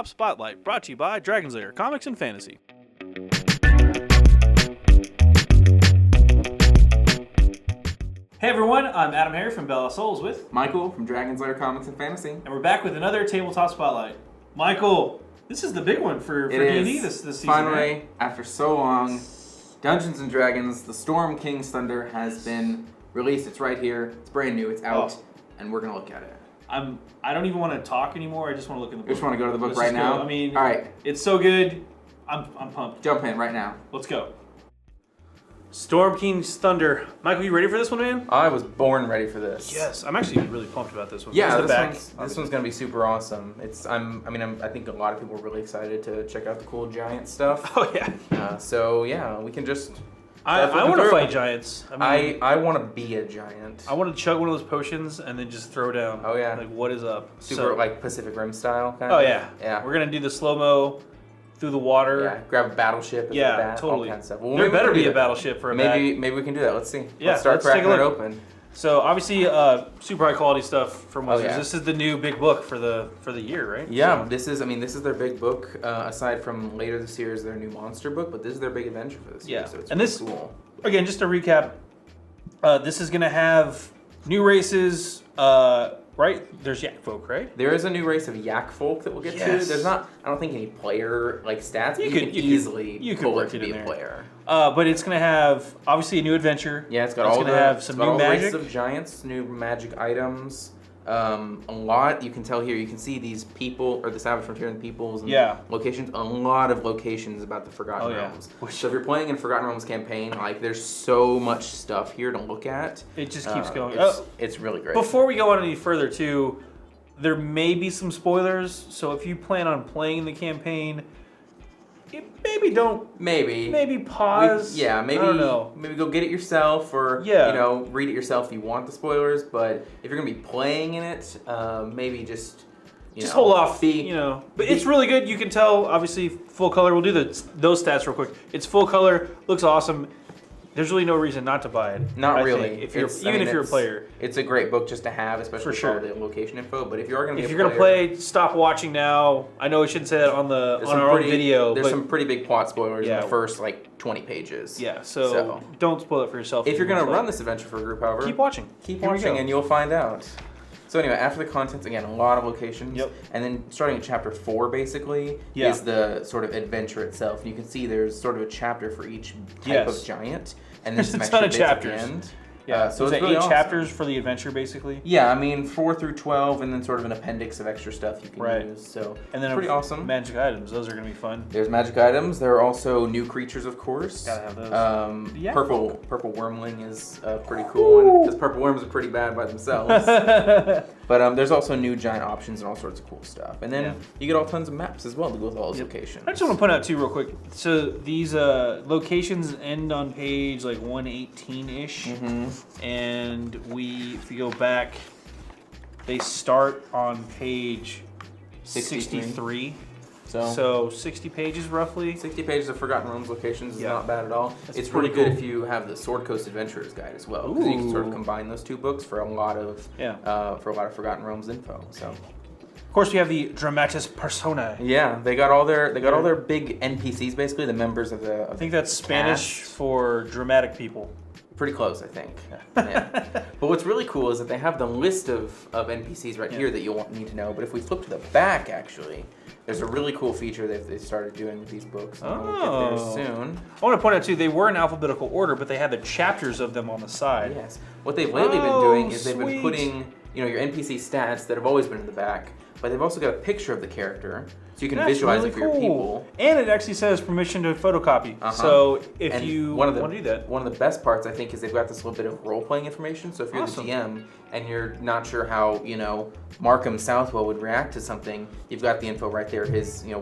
Tabletop Spotlight, brought to you by Dragon's Lair Comics and Fantasy. Hey everyone, I'm Adam Harry from Bella Souls with Michael from Dragon's Lair Comics and Fantasy. and we're back with another Tabletop Spotlight. Michael, this is the big one for D&D this season. Finally, right? after so long, Dungeons & Dragons, the Storm King's Thunder has been released. It's right here. It's brand new. It's out, and we're going to look at it. I don't even want to talk anymore. I just want to look in the book. You just want to go to the book Let's right just go. now? I mean, all right. It's so good. I'm pumped. Jump in right now. Let's go. Storm King's Thunder. Michael, you ready for this one, man? I was born ready for this. Yes, I'm actually really pumped about this one. Yeah, This one's gonna be super awesome. I think a lot of people are really excited to check out the cool giant stuff. Oh yeah. So yeah, we can just. I want to fight giants. I want to be a giant. I want to chug one of those potions and then just throw down. Oh yeah. Like what is up? Super like Pacific Rim style kind of. Oh Yeah. Yeah. We're gonna do the slow mo through the water. Yeah. Grab a battleship. As a bat, totally. All kinds of stuff. Well, there better be a battleship for a maybe we can do that. Let's see. Yeah. Let's start cracking it open. So obviously, super high quality stuff from Wizards. Yeah. This is the new big book for the year, right? Yeah, this is their big book. Aside from later this year is their new monster book, but this is their big adventure for this year. So it's really cool. Again, just to recap, this is gonna have new races. Right? There's Yak folk, right? There is a new race of Yak folk that we'll get to. There's not, I don't think, any player like stats. But you can easily pull it to be a player. But it's gonna have obviously a new adventure. Yeah, it's gonna have some new magic. Races of giants, new magic items. A lot you can tell here. You can see these people, or the Savage Frontier and peoples, and locations. A lot of locations about the Forgotten Realms. So if you're playing in Forgotten Realms campaign, like there's so much stuff here to look at. It just keeps going. It's really great. Before we go on any further, too, there may be some spoilers. So if you plan on playing the campaign, maybe pause. Maybe I don't know. Maybe go get it yourself, or read it yourself if you want the spoilers. But if you're gonna be playing in it, maybe just hold off. But it's really good. You can tell. Obviously, full color. We'll do those stats real quick. It's full color. Looks awesome. There's really no reason not to buy it. Not really. If you're a player, it's a great book just to have, especially for all the location info. But if you're going to play, stop watching now. I know we shouldn't say that on our own video. There's some pretty big plot spoilers in the first 20 pages. Yeah, so don't spoil it for yourself. If you're going to run this adventure for a group, however, keep watching. And you'll find out. So anyway, after the contents, again, a lot of locations. Yep. And then starting at chapter 4, basically, is the sort of adventure itself. And you can see there's sort of a chapter for each type of giant. And there's a ton of chapters. At the end. Yeah, so it's it's really 8 chapters for the adventure, basically? Yeah, 4 through 12, and then sort of an appendix of extra stuff you can use. So and then pretty awesome. Magic items, those are going to be fun. There's magic items. There are also new creatures, of course. Gotta have those. Purple wormling is a pretty cool one, because purple worms are pretty bad by themselves. But there's also new giant options and all sorts of cool stuff. And then you get all tons of maps as well to go with all those locations. I just want to point out, too, real quick. So these locations end on page 118-ish. Mm-hmm. And if you go back, they start on page 63. So 60 pages roughly. 60 pages of Forgotten Realms locations is not bad at all. It's really good if you have the Sword Coast Adventurer's Guide as well, because you can sort of combine those two books for a lot of Forgotten Realms info. So. Of course, we have the Dramatis Personae. Yeah, they got all their big NPCs, basically the members of the. I think that's Spanish for dramatic people. Pretty close, I think. Yeah. But what's really cool is that they have the list of NPCs right here that you'll need to know. But if we flip to the back, actually, there's a really cool feature that they started doing with these books. We'll get there soon. I want to point out, too, they were in alphabetical order, but they had the chapters of them on the side. Yes. What they've lately been doing is they've been putting your NPC stats that have always been in the back, but they've also got a picture of the character, so you can visualize it for your people. And it actually says permission to photocopy. So if you want to do that. One of the best parts, I think, is they've got this little bit of role-playing information. So if you're the GM and you're not sure how, Markham Southwell would react to something, you've got the info right there. His, his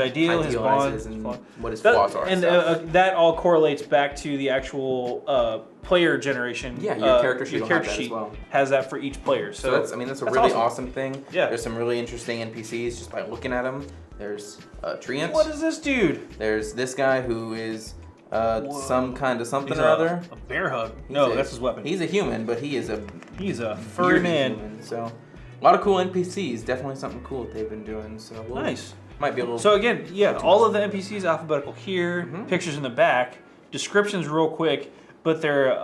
ideal, his bonds, and what his flaws are. And that all correlates back to the actual player generation. Yeah, your character sheet, has that for each player. So that's a really awesome thing. Yeah. There's some really interesting NPCs just by looking at them. There's Treant. What is this dude? There's this guy who is some kind of something or other. A bear hug. That's his weapon. He's a human, but he's a furry man. Human, so A lot of cool NPCs. Definitely something cool that they've been doing. So nice. Might be a little. So again, yeah, all of the NPCs alphabetical here. Pictures in the back. Descriptions real quick. But they're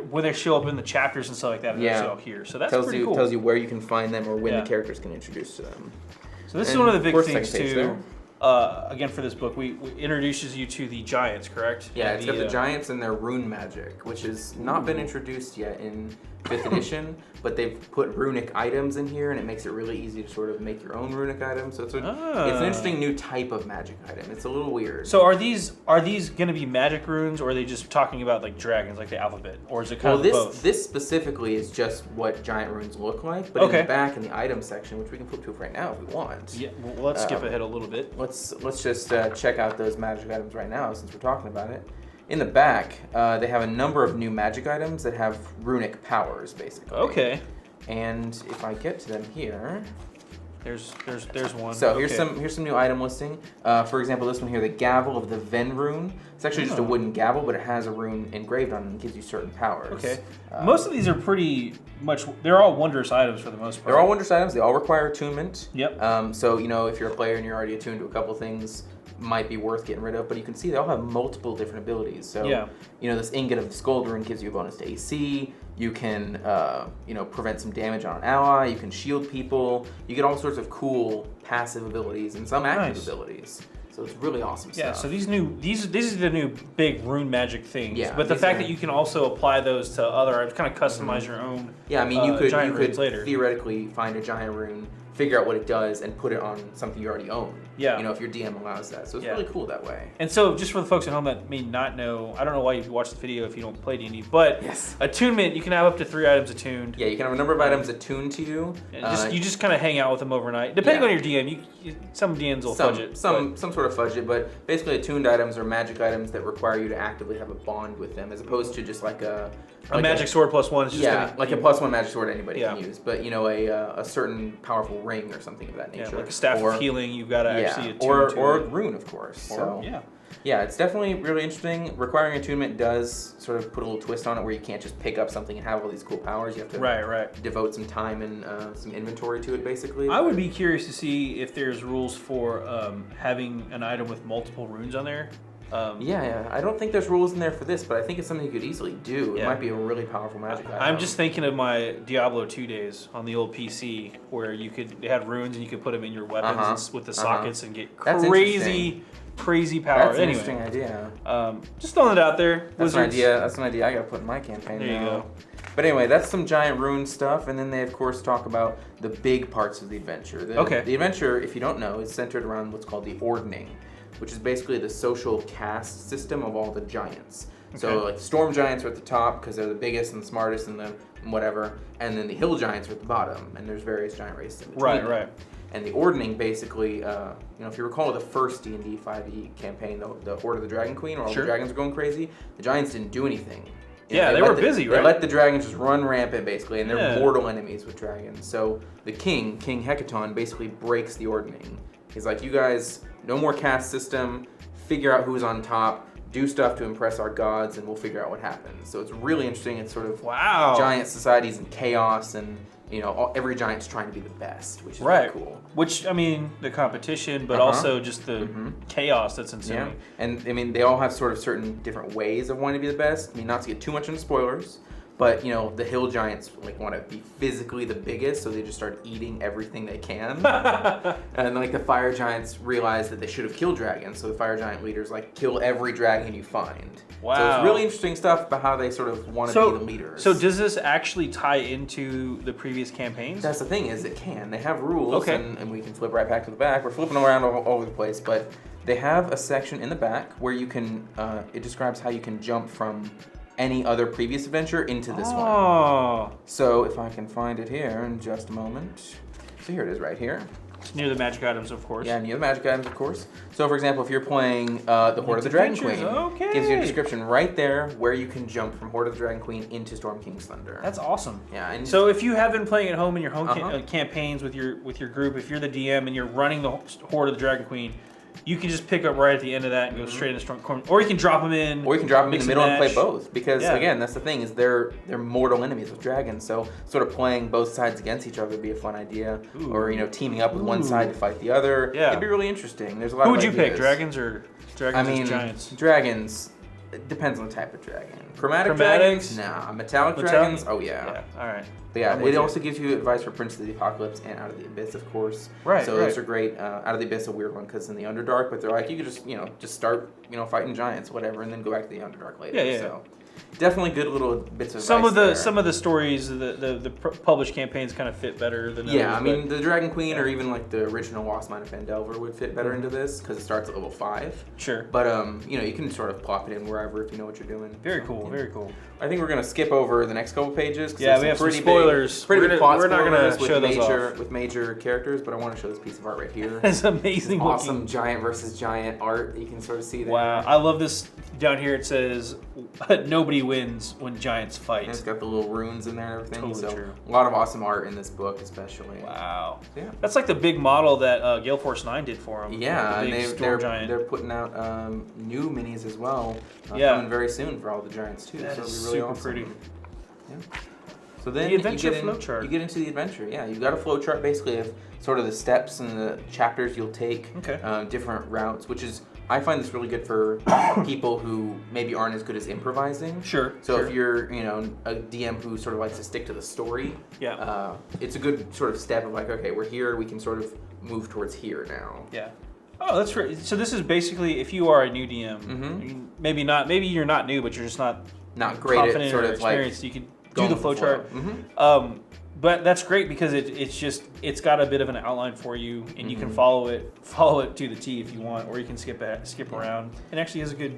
when they show up in the chapters and stuff like that, they're all here. So that's pretty cool. Tells you where you can find them or when the characters can introduce to them. So this is one of the big things too. Again, for this book, we introduces you to the giants, correct? Yeah, it's got the giants and their rune magic, which has not been introduced yet in 5th edition, but they've put runic items in here, and it makes it really easy to sort of make your own runic items. So it's an interesting new type of magic item. It's a little weird. So are these going to be magic runes, or are they just talking about like dragons, like the alphabet, or is it kind of both? This specifically is just what giant runes look like, but in the back in the item section, which we can flip to right now if we want. Yeah, well, let's skip ahead a little bit. Let's just check out those magic items right now since we're talking about it. In the back, they have a number of new magic items that have runic powers, basically. Okay. And if I get to them here, there's one. So here's some new item listing. For example, this one here, the Gavel of the Ven rune. It's actually just a wooden gavel, but it has a rune engraved on it and gives you certain powers. Okay. Most of these are pretty much. They're all wondrous items for the most part. They're all wondrous items. They all require attunement. Yep. So if you're a player and you're already attuned to a couple things, might be worth getting rid of, but you can see they all have multiple different abilities. So, this Ingot of the Skuld rune gives you a bonus to AC. You can, prevent some damage on an ally. You can shield people. You get all sorts of cool passive abilities and some active abilities. So it's really awesome stuff. Yeah, so these are the new big rune magic things. Yeah, but the fact that you can also apply those to other items, kind of customize your own. Yeah, I mean, you could later. theoretically find a giant rune, figure out what it does, and put it on something you already own. Yeah. If your DM allows that. So it's really cool that way. And so just for the folks at home that may not know, I don't know why you watch the video if you don't play D&D, but attunement, you can have up to 3 items attuned. Yeah, you can have a number of items attuned to you. And you just kind of hang out with them overnight. Depending on your DM, some DMs will fudge it. Some sort of fudge it, but basically attuned items are magic items that require you to actively have a bond with them, as opposed to just like a magic sword +1 is just a +1 magic sword anybody can use. But a certain powerful ring or something of that nature. Yeah, like a staff of healing, you've got to actually attune to or a rune, of course. Yeah, it's definitely really interesting. Requiring attunement does sort of put a little twist on it, where you can't just pick up something and have all these cool powers. You have to devote some time and some inventory to it, basically. I would be curious to see if there's rules for having an item with multiple runes on there. I don't think there's rules in there for this, but I think it's something you could easily do. It might be a really powerful magic item. I'm just thinking of my Diablo 2 days on the old PC, where they had runes and you could put them in your weapons with the sockets and get crazy power. That's an interesting idea. Just throwing it out there. That's an idea I gotta put in my campaign now. There you go. But anyway, that's some giant rune stuff, and then they of course talk about the big parts of the adventure. The adventure, if you don't know, is centered around what's called the Ordning, which is basically the social caste system of all the giants. So like storm giants are at the top because they're the biggest and the smartest and the whatever, and then the hill giants are at the bottom, and there's various giant races in between. Right. And the Ordning basically, if you recall the first D&D 5e campaign, the Horde of the Dragon Queen, where all the dragons are going crazy, the giants didn't do anything. They were busy, right? They let the dragons just run rampant, basically, and they're mortal enemies with dragons. So the King Hecaton, basically breaks the Ordning. He's like, you guys, no more caste system, figure out who's on top, do stuff to impress our gods, and we'll figure out what happens. So it's really interesting. It's sort of giant societies and chaos, and every giant's trying to be the best, which is really cool. Which, I mean, the competition, but also just the chaos that's ensuing. Yeah. And, I mean, they all have sort of certain different ways of wanting to be the best. I mean, not to get too much into spoilers, but, the hill giants, want to be physically the biggest, so they just start eating everything they can. And, the fire giants realize that they should have killed dragons, so the fire giant leaders, kill every dragon you find. Wow. So it's really interesting stuff about how they sort of want to be the leaders. So does this actually tie into the previous campaigns? That's the thing, is it can. They have rules, and we can flip right back to the back. We're flipping around all over the place, but they have a section in the back where you can, it describes how you can jump from any other previous adventure into this one. So if I can find it here in just a moment. So here it is right here. It's near the magic items, of course. Yeah, near the magic items, of course. So for example, if you're playing the Horde of the Dragon Queen, gives you a description right there where you can jump from Horde of the Dragon Queen into Storm King's Thunder. That's awesome. Yeah. And so if you have been playing at home in your home campaigns with your group, if you're the DM and you're running the Horde of the Dragon Queen, you can just pick up right at the end of that and go straight into Stormcorn, or you can drop them in, or you can drop them in the middle and play match. both. Because again, that's the thing is they're mortal enemies with dragons. So sort of playing both sides against each other would be a fun idea. Ooh. Or teaming up with one side to fight the other. Yeah. It'd be really interesting. There's a lot. Who of would you pick, ideas. dragons or giants? Dragons. It depends on the type of dragon. Chromatic Chromatics? dragons? Nah. Metallic dragons? Oh yeah. All right. But yeah, I'm with it you. also gives you advice for Prince of the Apocalypse and Out of the Abyss, of course. Right. So those are great. Out of the Abyss, a weird one because it's in the Underdark, but they're like you could just start fighting giants, whatever, and then go back to the Underdark later. Yeah. So definitely good little bits of Some advice of the stories, the published campaigns kind of fit better than Yeah, others, I mean the Dragon Queen or even like the original Lost Mine of Phandelver would fit better into this because it starts at level 5. Sure. But you can sort of plop it in wherever if you know what you're doing. Very cool. Very cool. I think we're gonna skip over the next couple pages. 'Cause Yeah, there's we have some pretty spoilers. Pretty big plot We're not gonna spoilers show those off. with major characters, but I want to show this piece of art right here. It's amazing. Awesome looking. giant versus giant art. You can sort of see there. Wow, I love this. Down here it says, "Nobody wins when giants fight." And it's got the little runes in there and everything. Totally so true. a lot of awesome art in this book, especially. Wow. Yeah. That's like the big model that Gale Force 9 did for him. Yeah, the and big storm giant. they're putting out new minis as well. Coming very soon for all the giants too. That so is it'll be really super awesome. pretty. Yeah. So then The adventure you get flowchart. You get into the adventure. Yeah, you've got a flowchart basically of sort of the steps and the chapters you'll take. Okay. Different routes, which is I find this really good for people who maybe aren't as good as improvising. Sure. So sure. if you're a DM who sort of likes to stick to the story, Yeah. it's a good sort of step of like, okay, we're here, we can sort of move towards here now. Yeah. Oh, that's right. So this is basically if you are a new DM, Mhm. maybe you're not new, but you're just not Great at confident sort or of like experienced. You could do going the with the flowchart. flow. But that's great because it's got a bit of an outline for you, and you can follow it to the T if you want, or you can skip around. It actually is a good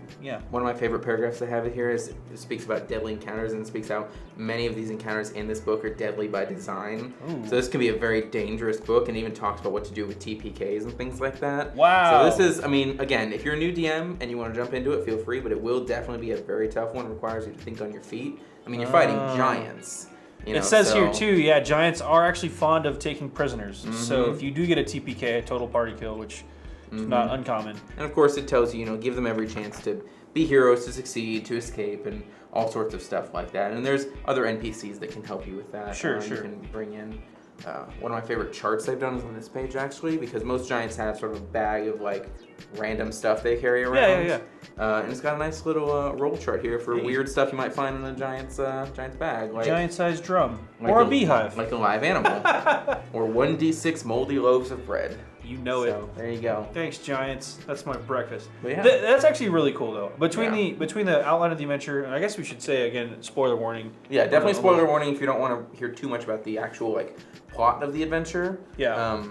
One of my favorite paragraphs I have it here is it speaks about deadly encounters and it speaks how many of these encounters in this book are deadly by design. Ooh. So this can be a very dangerous book and even talks about what to do with TPKs and things like that. Wow. So this is, I mean, again, if you're a new DM and you want to jump into it, feel free, but it will definitely be a very tough one. It requires you to think on your feet. I mean, you're fighting giants. It says here too, giants are actually fond of taking prisoners. So if you do get a TPK, a total party kill, which is not uncommon. And of course it tells you, give them every chance to be heroes, to succeed, to escape, and all sorts of stuff like that. And there's other NPCs that can help you with that. Sure. You can bring in. One of my favorite charts I've done is on this page actually, because most giants have sort of a bag of like random stuff they carry around. Yeah. And it's got a nice little roll chart here for weird stuff you might find in a giant's bag, like Giant-sized drum like or a beehive. like a live animal, or 1d6 moldy loaves of bread. You know it. So there you go. Thanks, Giants. That's my breakfast. But yeah. That's actually really cool, though. Between the outline of the adventure, and I guess we should say again, spoiler warning. Yeah, definitely spoiler warning if you don't want to hear too much about the actual like plot of the adventure. Yeah.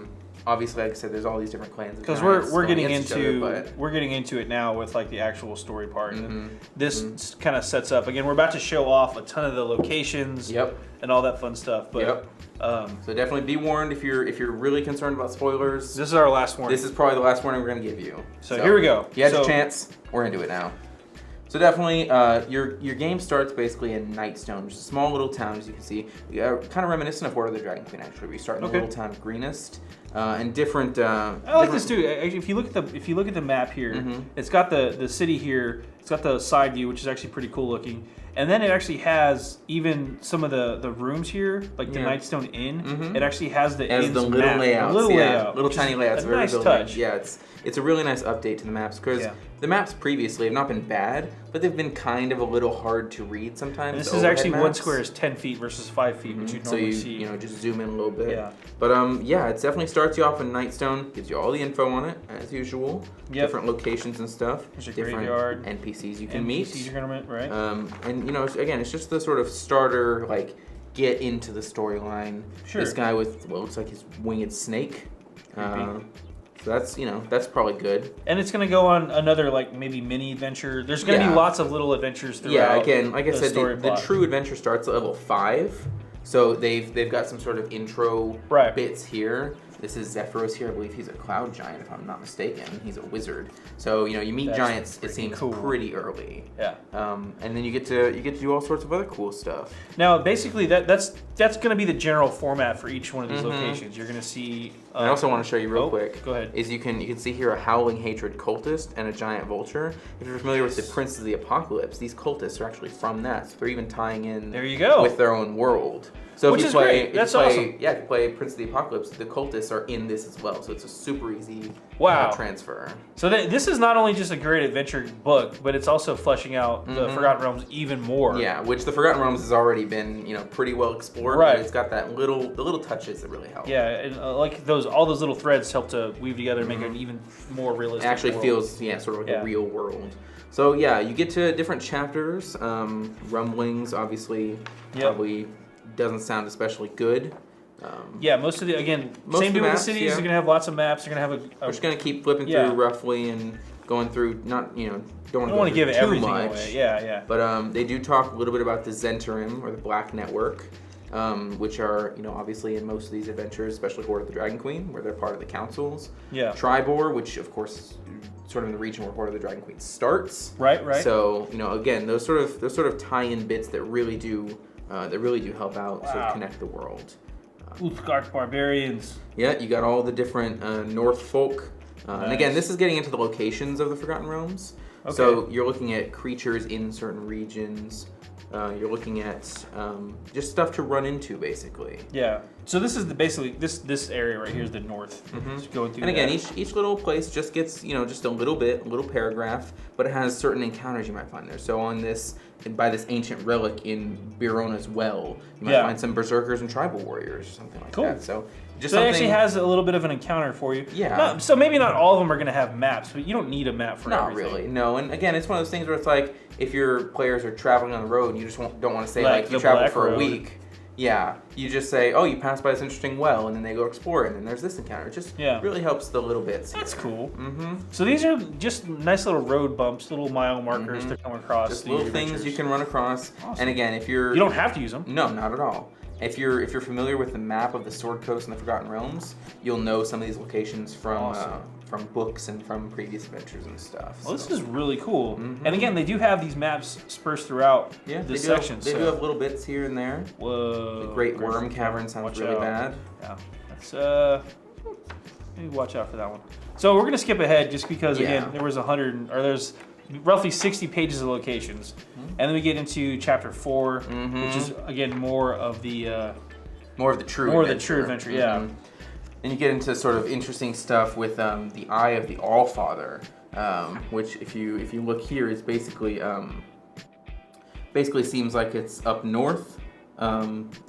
Obviously, like I said, there's all these different clans. Because we're getting into it now with like the actual story part. And this kind of sets up. Again, we're about to show off a ton of the locations. Yep. And all that fun stuff. But so definitely be warned if you're really concerned about spoilers. This is our last warning. This is probably the last warning we're gonna give you. So here we go. You had your chance. We're into it now. So definitely, your game starts basically in Nightstone, which is a small little town, as you can see. Kind of reminiscent of War of the Dragon Queen, actually. We start in the little town of Greenest, and different. I like this too. Actually, if you look at the map here, it's got the city here. It's got the side view, which is actually pretty cool looking. And then it actually has even some of the rooms here, like the Nightstone Inn. It actually has the inn's little map, layouts, little tiny layouts. A nice touch. Yeah, it's a really nice update to the maps because the maps previously have not been bad, but they've been kind of a little hard to read sometimes. And this is actually one square is 10 feet versus 5 feet, which you normally see. So you just zoom in a little bit. Yeah. But it definitely starts you off in Nightstone, gives you all the info on it as usual. Yep. Different locations and stuff. There's a different graveyard. NPCs you can meet. NPCs you're gonna meet, right? And again, it's just the sort of starter, like get into the storyline. Sure. This guy with what looks like his winged snake. So that's probably good. And it's gonna go on another like maybe mini adventure. There's gonna be lots of little adventures throughout. Yeah, again, like I said, story the true adventure starts at level 5. So they've got some sort of intro bits here. This is Zephyros here. I believe he's a cloud giant, if I'm not mistaken. He's a wizard. So you meet giants. It seems pretty early. Yeah. And then you get to do all sorts of other cool stuff. Now, basically, that's going to be the general format for each one of these locations. You're going to see And I also want to show you real quick. Go ahead. Is you can see here a howling hatred cultist and a giant vulture. If you're familiar with the Prince of the Apocalypse, these cultists are actually from that. So they're even tying in there you go. with their own world. So Which if you is play, great. That's awesome. Yeah, if you play Prince of the Apocalypse, the cultists are in this as well. So it's a super easy transfer. So this is not only just a great adventure book, but it's also fleshing out the Forgotten Realms even more. Yeah, which the Forgotten Realms has already been, pretty well explored. Right. But it's got the little touches that really help. Yeah, and like all those little threads help to weave together and make it an even more realistic. It actually world. feels sort of like a real world. So yeah, you get to different chapters. Rumblings obviously probably doesn't sound especially good. Most of the same deal with the cities. You're gonna have lots of maps. You're gonna have We're just gonna keep flipping through roughly and going through. Not don't want to give it everything away. Yeah. But they do talk a little bit about the Zhentarim or the Black Network, which are obviously in most of these adventures, especially Hoard of the Dragon Queen, where they're part of the councils. Yeah. Tribor, which of course sort of in the region where Hoard of the Dragon Queen starts. Right. So again, those sort of tie-in bits that really do help out sort of connect the world. Uthgardt barbarians. Yeah, you got all the different North folk. And again, this is getting into the locations of the Forgotten Realms. Okay. So you're looking at creatures in certain regions. You're looking at just stuff to run into, basically. Yeah. So this is basically this area right here is the north. Just going through. And again, each little place just gets just a little paragraph, but it has certain encounters you might find there. So on by this ancient relic in Birona's Well, you might find some berserkers and tribal warriors or something like that. So it actually has a little bit of an encounter for you. Yeah. So maybe not all of them are going to have maps, but you don't need a map for everything. Not really, no. And again, it's one of those things where it's like if your players are traveling on the road and you just don't want to say like you travel for a week. Yeah, you just say, oh, you passed by this interesting well, and then they go explore it, and then there's this encounter. It just really helps the little bits. That's cool. So these are just nice little road bumps, little mile markers to come across. Just little things you can run across. Awesome. And again, if you don't have to use them. No, not at all. If you're familiar with the map of the Sword Coast and the Forgotten Realms, you'll know some of these locations from books and from previous adventures and stuff. Well, this is really cool. And again, they do have these maps dispersed throughout the sections. They do have little bits here and there. Whoa. The Great Worm Cavern sounds really bad. Yeah. That's maybe watch out for that one. So we're gonna skip ahead just because again there's roughly 60 pages of locations, and then we get into chapter 4, which is again more of the true adventure. Yeah. And you get into sort of interesting stuff with the Eye of the Allfather, which if you look here is basically seems like it's up north,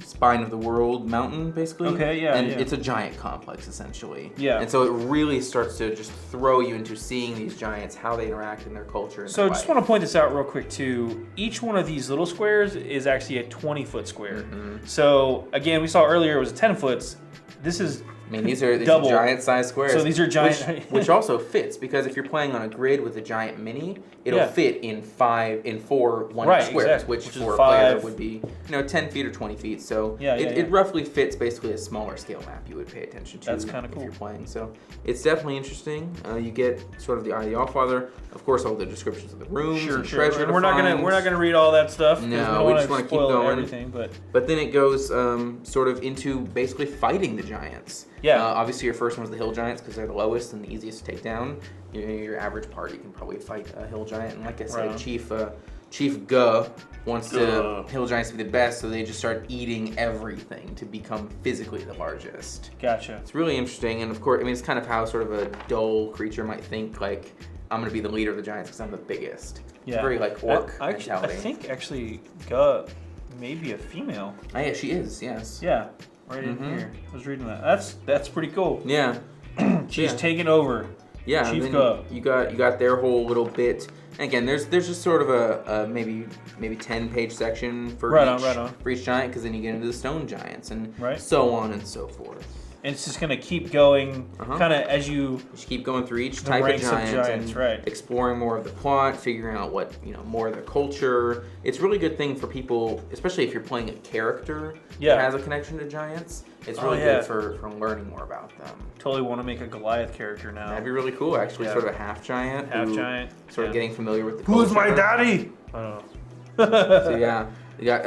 spine of the world mountain basically. Okay, yeah. And it's a giant complex essentially. Yeah. And so it really starts to just throw you into seeing these giants, how they interact in their culture. And so I just want to point this out real quick too. Each one of these little squares is actually a 20-foot square. So again, we saw earlier it was a 10-foot. This is these are double. Giant-sized squares. So these are giant, which also fits because if you're playing on a grid with a giant mini, it'll fit in 4 1-inch squares, which for a player would be 10 feet or 20 feet. So it roughly fits basically a smaller scale map you would pay attention to. That's kind of cool. If you're playing, so it's definitely interesting. You get sort of the Eye of the Allfather, of course, all the descriptions of the rooms, and treasure. And we're not gonna read all that stuff. No, we just want to keep going. Everything, but then it goes sort of into basically fighting the giants. Yeah. Obviously, your first one's the hill giants because they're the lowest and the easiest to take down. Your average party can probably fight a hill giant. And like I said, Chief Guh wants the hill giants to be the best, so they just start eating everything to become physically the largest. Gotcha. It's really interesting, and of course, it's kind of how sort of a dull creature might think, like, I'm going to be the leader of the giants because I'm the biggest. Yeah. It's very like orc I mentality. think actually Guh may be a female. Oh yeah, she is. Yes. Yeah. Right in here. I was reading that. That's pretty cool. Yeah. She's taking over. Yeah. Chief Guh. You got their whole little bit. And again, there's just sort of a maybe 10-page section for each giant, because then you get into the stone giants and so on and so forth. And it's just gonna keep going, kind of as you just keep going through each type of giants and exploring more of the plot, figuring out what more of their culture. It's a really good thing for people, especially if you're playing a character that has a connection to giants. It's really good for learning more about them. Totally want to make a Goliath character now. That'd be really cool, actually. Sort of a half giant. Sort of getting familiar with the culture. Who's my daddy? I don't know. So yeah, you got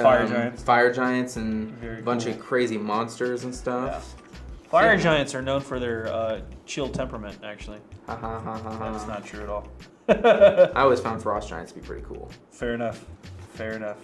fire giants and a bunch of crazy monsters and stuff. Fire giants are known for their chill temperament, actually. That's not true at all. I always found frost giants to be pretty cool. Fair enough. Fair enough.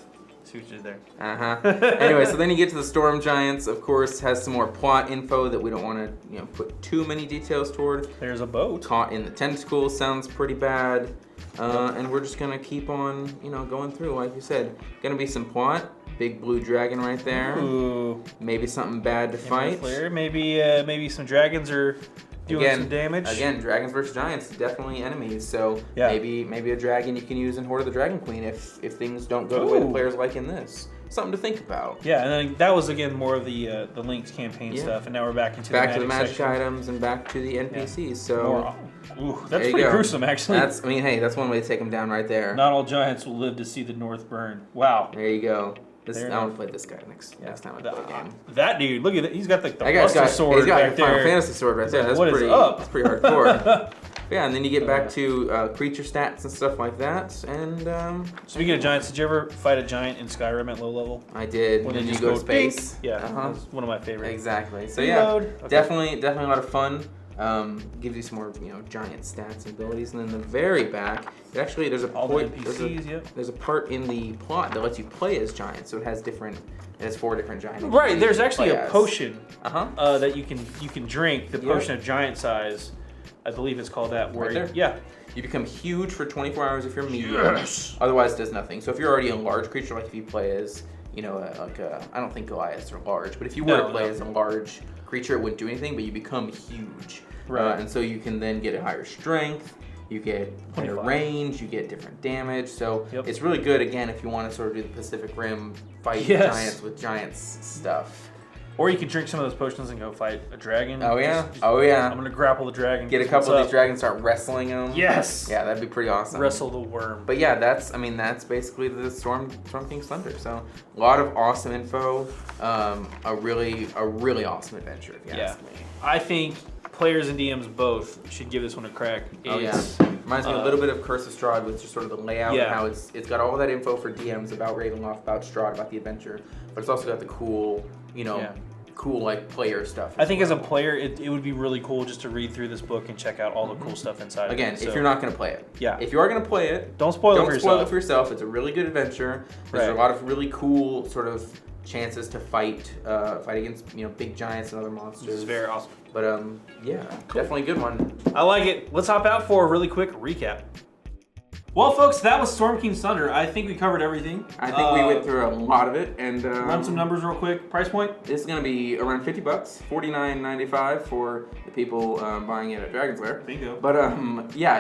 See what you did there. Anyway, so then you get to the storm giants. Of course, has some more plot info that we don't want to, put too many details toward. There's a boat. Caught in the tentacles sounds pretty bad. And we're just gonna keep on, going through. Like you said, gonna be some plot. Big blue dragon right there. Ooh. Maybe something bad to fight. Maybe some dragons are doing some damage. Again, dragons versus giants, definitely enemies. So maybe a dragon you can use in Horde of the Dragon Queen if things don't go the way the players like in this. Something to think about. Yeah, and then that was again more of the Link's campaign stuff, and now we're back into the magic items and back to the NPCs. Yeah. So that's pretty gruesome, actually. That's one way to take them down right there. Not all giants will live to see the North burn. Wow. There you go. I want to play this guy next time I play a game. That dude, look at it. He's got the Buster sword. He's got back a Final there. Fantasy sword right there. That's pretty hardcore. Yeah, and then you get back to creature stats and stuff like that. And speaking of giants, did you ever fight a giant in Skyrim at low level? I did. When then you go to space. Dink. Yeah, that's one of my favorites. Exactly. So Reload. Definitely a lot of fun. Gives you some more, giant stats and abilities, and then the very back, there's a there's a part in the plot that lets you play as giants, so it has 4 different giants. Right, there's actually a potion that you can drink, the potion of giant size, I believe it's called that. Right there. You become huge for 24 hours if you're medium. Otherwise, it does nothing. So if you're already a large creature, like if you play as, I don't think Goliaths are large, but if you were to play as a large creature, it wouldn't do anything, but you become huge. Right. And so you can then get a higher strength, you get better range, you get different damage. So it's really good, again, if you want to sort of do the Pacific Rim fight giants with giants stuff. Or you could drink some of those potions and go fight a dragon. Oh, yeah? I'm going to grapple the dragon. Get a couple of these dragons, start wrestling them. Yes! Yeah, that'd be pretty awesome. Wrestle the worm. But yeah, that's basically the Storm King's Thunder. So a lot of awesome info. A really awesome adventure, if you ask me. I think players and DMs both should give this one a crack. Reminds me a little bit of Curse of Strahd with just sort of the layout and how it's got all that info for DMs about Ravenloft, about Strahd, about the adventure, but it's also got the cool, cool like player stuff. I think as a player, it would be really cool just to read through this book and check out all the cool stuff inside. Again, of it. If you're not going to play it. Yeah. If you are going to play it, don't spoil it for yourself. It's a really good adventure. There's a lot of really cool sort of chances to fight against big giants and other monsters. It's very awesome. But definitely a good one. I like it. Let's hop out for a really quick recap. Well, folks, that was Storm King's Thunder. I think we covered everything. I think we went through a lot of it, and run some numbers real quick. Price point? This is going to be around $50, $49.95 for the people buying it at Dragon's Lair. Bingo. But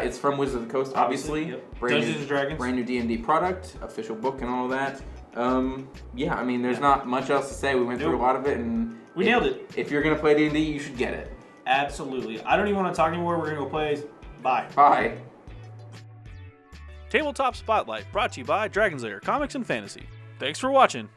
it's from Wizards of the Coast, obviously. Dungeons and Dragons. Brand new D&D product, official book, and all that. There's not much else to say. We went through a lot of it, and we nailed it. If you're going to play D&D, you should get it. Absolutely. I don't even want to talk anymore. We're going to go play. Bye. Bye. Tabletop Spotlight, brought to you by Dragon's Lair Comics and Fantasy. Thanks for watching.